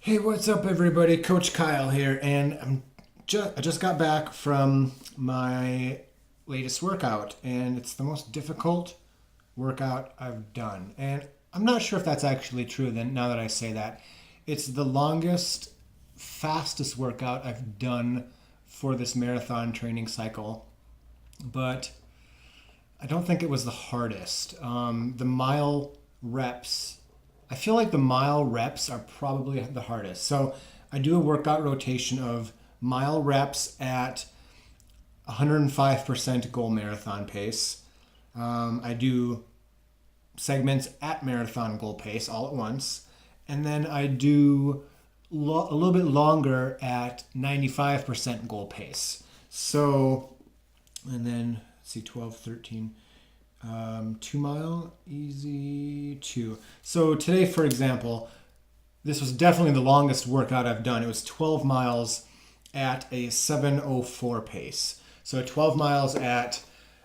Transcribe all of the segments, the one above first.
Hey, what's up, everybody? Coach Kyle here, and I just got back from my latest workout, and it's the most difficult workout I've done. And I'm not sure if that's actually true. Then now that I say that, it's the longest, fastest workout I've done for this marathon training cycle, but I don't think it was the hardest. The mile reps, I feel like the mile reps are probably the hardest. So I do a workout rotation of mile reps at 105% goal marathon pace. I do segments at marathon goal pace all at once. And then I do a little bit longer at 95% goal pace. So, and then let's see, 12, 13, 2 mile, easy, two. So today, for example, this was definitely the longest workout I've done. It was 12 miles at a 7:04 pace. So 12 miles at,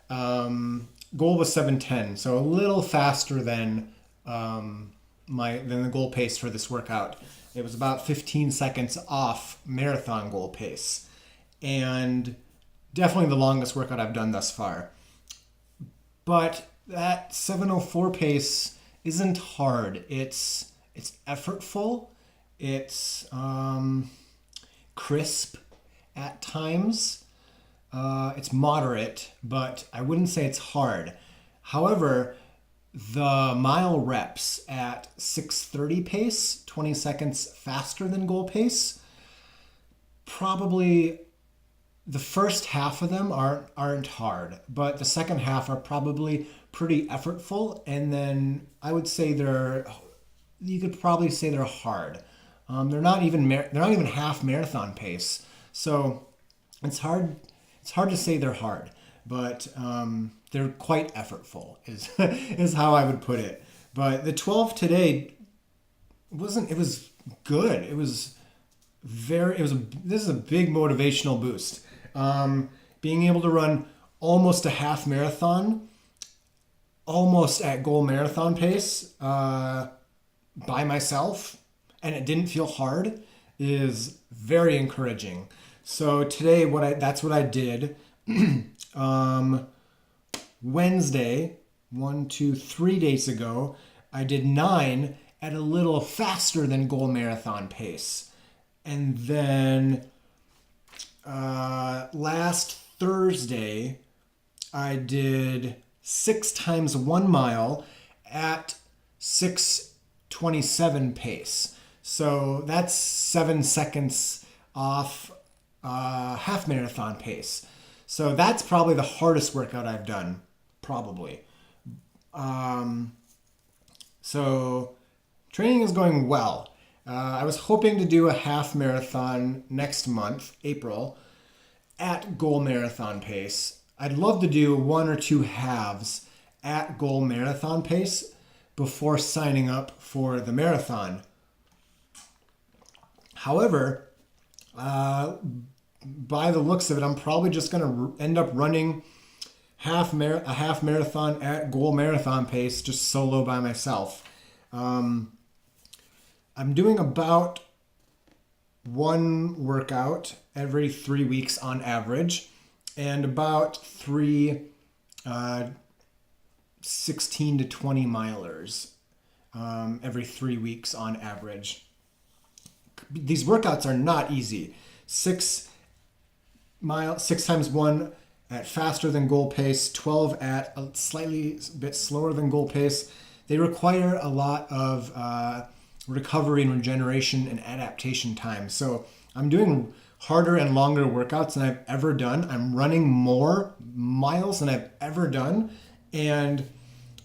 goal was 7:10. So a little faster than than the goal pace for this workout. It was about 15 seconds off marathon goal pace. And definitely the longest workout I've done thus far. But that 7:04 pace isn't hard. It's effortful. It's crisp at times. It's moderate, but I wouldn't say it's hard. However, the mile reps at 6:30 pace, 20 seconds faster than goal pace, probably the first half of them aren't hard, but the second half are probably pretty effortful, and then I would say you could probably say they're hard. They're not even half marathon pace, so it's hard to say they're hard, but they're quite effortful is is how I would put it. But the 12 today wasn't. It was good. It was very. It was. This is a big motivational boost. Being able to run almost a half marathon, almost at goal marathon pace, by myself, and it didn't feel hard, is very encouraging. So today, that's what I did. Wednesday, 3 days ago, I did 9 at a little faster than goal marathon pace, and then last Thursday, I did 6 times 1 mile at 6:27 pace. So that's 7 seconds off half marathon pace. So that's probably the hardest workout I've done, probably. So training is going well. I was hoping to do a half marathon next month, April, at goal marathon pace. I'd love to do one or two halves at goal marathon pace before signing up for the marathon. However, by the looks of it, I'm probably just going to end up running a half marathon at goal marathon pace, just solo by myself. I'm doing about one workout every 3 weeks on average, and about three 16 to 20 milers every 3 weeks on average. These workouts are not easy. 6 times 1 at faster than goal pace, 12 at a slightly bit slower than goal pace. They require a lot of recovery and regeneration and adaptation time. So I'm doing harder and longer workouts than I've ever done. I'm running more miles than I've ever done. And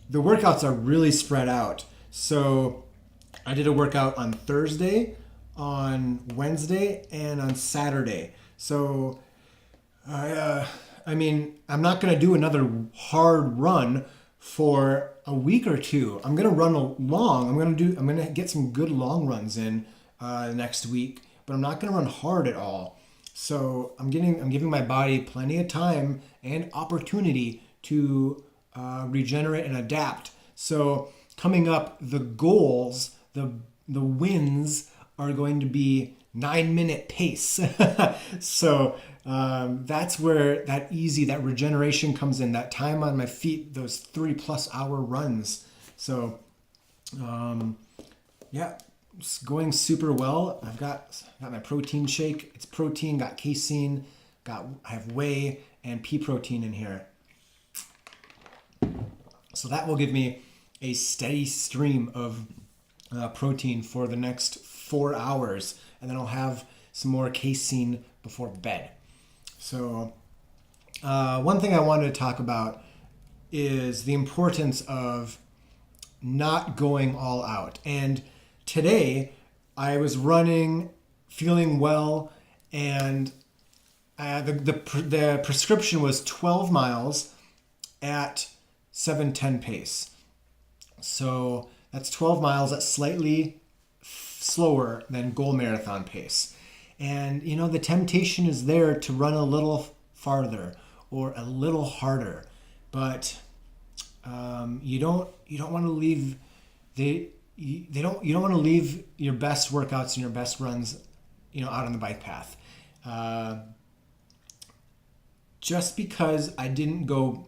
the workouts are really spread out. So I did a workout on Thursday, on Wednesday, and on Saturday. So I'm not going to do another hard run for a week or two. I'm going to run long. I'm going to get some good long runs in next week, but I'm not going to run hard at all. So I'm giving my body plenty of time and opportunity to regenerate and adapt. So coming up, the goals, the wins are going to be 9-minute pace. So that's where that regeneration comes in, that time on my feet, those 3+ hour runs. So yeah, it's going super well. I've got my protein shake. It's protein, got casein, I have whey and pea protein in here. So that will give me a steady stream of protein for the next 4 hours, and then I'll have some more casein before bed. So one thing I wanted to talk about is the importance of not going all out. And today I was running, feeling well, and the prescription was 12 miles at 7:10 pace. So that's 12 miles at slightly slower than goal marathon pace. And you know, the temptation is there to run a little farther or a little harder, but you don't want to leave you don't want to leave your best workouts and your best runs, out on the bike path. Just because I didn't go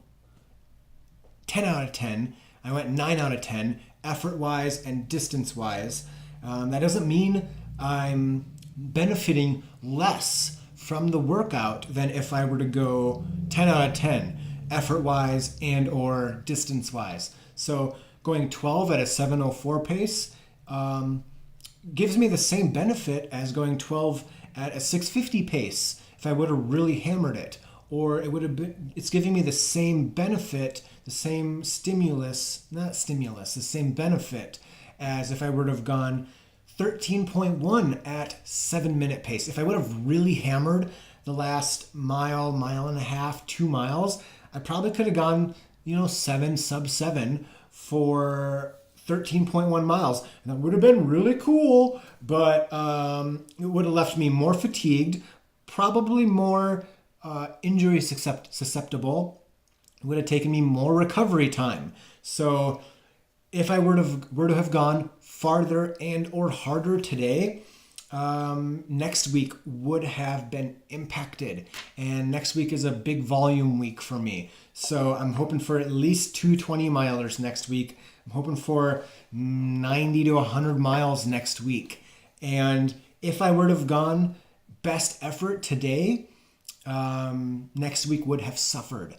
10 out of 10, I went 9 out of 10, effort-wise and distance-wise. That doesn't mean I'm benefiting less from the workout than if I were to go 10 out of 10, effort-wise and or distance-wise. So going 12 at a 7:04 pace gives me the same benefit as going 12 at a 6:50 pace if I would have really hammered it. Or it's giving me the same benefit, the same the same benefit as if I would have gone 13.1 at 7-minute pace. If I would have really hammered the last mile and a half, 2 miles, I probably could have gone, sub 7 for 13.1 miles. And that would have been really cool, but it would have left me more fatigued, probably more injury susceptible. It would have taken me more recovery time. So if I were to have gone farther and or harder today, next week would have been impacted. And next week is a big volume week for me. So I'm hoping for at least 2 20-milers next week. I'm hoping for 90 to 100 miles next week. And if I were to have gone best effort today, next week would have suffered.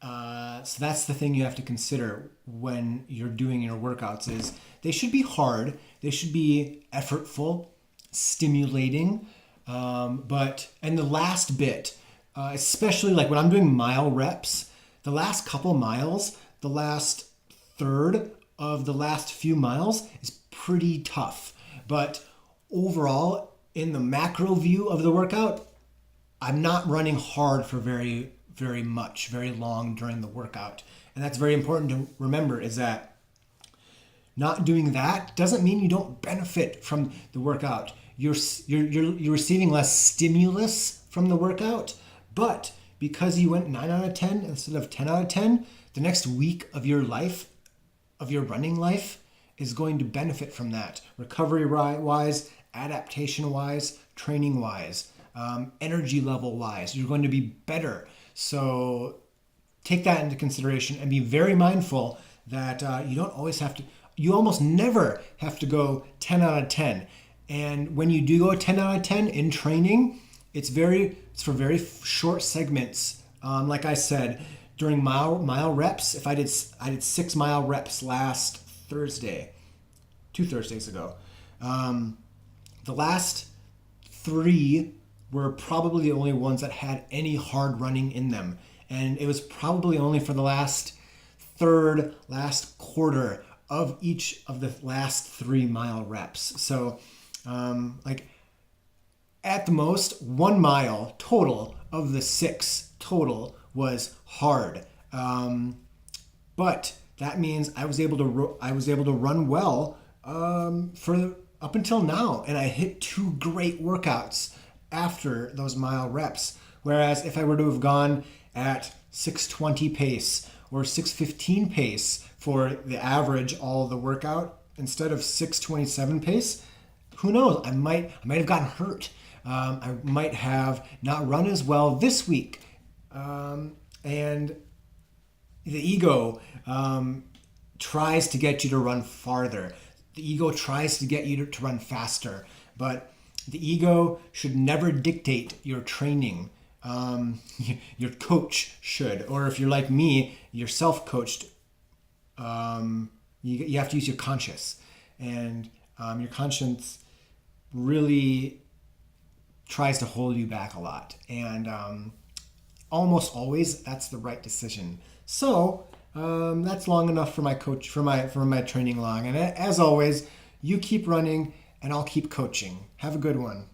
So that's the thing you have to consider when you're doing your workouts is they should be hard. They should be effortful, stimulating. And the last bit, especially like when I'm doing mile reps, the last couple miles, the last third of the last few miles is pretty tough. But overall, in the macro view of the workout, I'm not running hard for very long during the workout. And that's very important to remember, is that not doing that doesn't mean you don't benefit from the workout. You're receiving less stimulus from the workout, but because you went 9 out of 10 instead of 10 out of 10, the next week of your life, of your running life, is going to benefit from that. Recovery-wise, adaptation-wise, training-wise, energy level-wise. You're going to be better. So take that into consideration and be very mindful that you almost never have to go 10 out of 10. And when you do go 10 out of 10 in training, it's for very short segments. Like I said, during mile reps, if I did 6 mile reps last Thursday, 2 Thursdays ago, the last 3 were probably the only ones that had any hard running in them. And it was probably only for the last quarter of each of the last 3 mile reps. So at the most 1 mile total of the 6 total was hard. But that means I was able to run well for up until now. And I hit 2 great workouts after those mile reps. Whereas if I were to have gone at 6:20 pace or 6:15 pace for the average all of the workout instead of 6:27 pace, who knows? I might have gotten hurt. I might have not run as well this week. And the ego tries to get you to run farther. The ego tries to get you to run faster. But the ego should never dictate your training. Your coach should. Or if you're like me, you're self-coached. You have to use your conscience. And your conscience really tries to hold you back a lot. And almost always, that's the right decision. So that's long enough for my coach, for my training log. And as always, you keep running and I'll keep coaching. Have a good one.